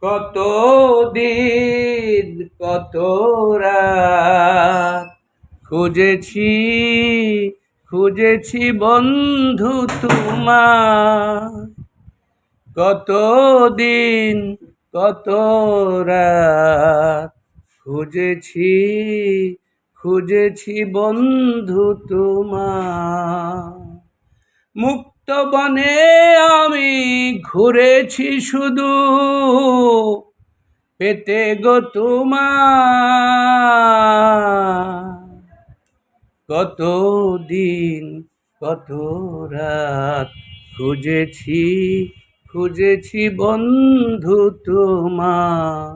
কত দিন কত রাত খুঁজেছি খুঁজেছি বন্ধু তোমার। কত দিন কত রাত খুঁজেছি খুঁজেছি বন্ধু তোমার। মুক্ত বনে আমি ঘুরেছি শুধু পেতে গো তোমার। কত দিন কত রাত খুঁজেছি খুঁজেছি বন্ধু তোমার।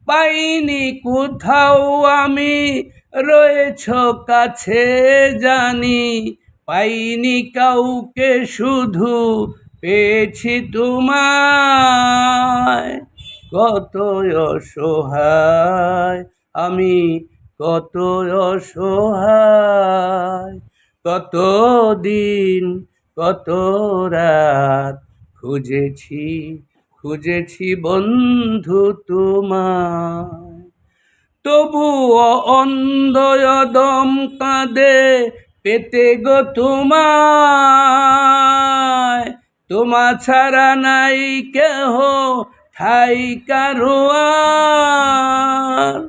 পাইনি কোথাও আমি রয়েছ কাছে জানি, পাইনি কাউকে শুধু পেয়েছি তোমায়। কত অসহায় আমি, কত অসহায়। কত দিন কত রাত খুঁজেছি খুঁজেছি বন্ধু তোমার। তবুও অন্ধয়দম কাঁদে পেতে গো তোমায়। তোমা ছাড়া নাই কেহ ঠাই কারো আর।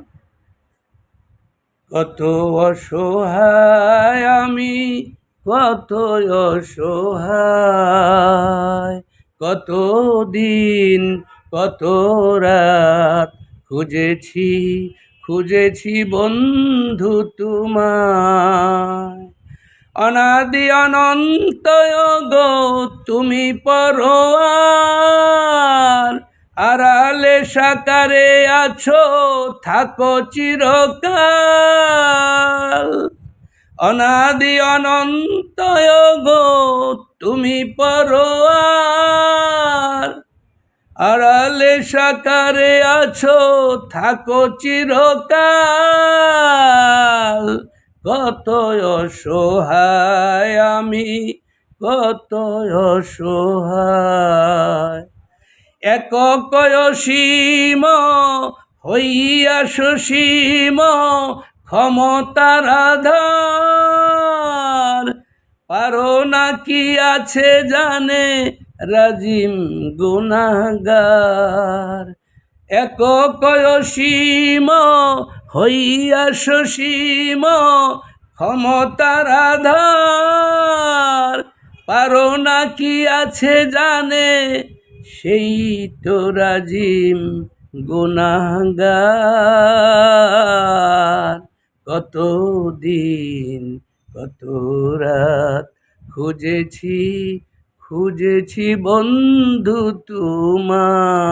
কত অসহায় আমি, কত অসহায়। কত দিন কত রাত খুঁজেছি খুঁজেছি বন্ধু তোমার। অনাদি অনন্ত গো তুমি পরোয়ার, আড়ালে সাকারে আছো থাকো চিরকাল। অনাদি অনন্ত গো তুমি পরোয়ার, আড়ালে সাকারে আছো থাকো চিরকাল। কত অসহায় আমি, কত অসহায়। একক অসীম হইয়া সসীম ক্ষমতার আধার, পারো না কি আছে জানে রাজিম গুনাহগার। একক অসীম হইয়া সসীম ক্ষমতার আধার, পারো না কি আছে জানে সেই তো রাজিম গুনাহগার। কত দিন কত রাত খুঁজেছি খুঁজেছি বন্ধু তোমার।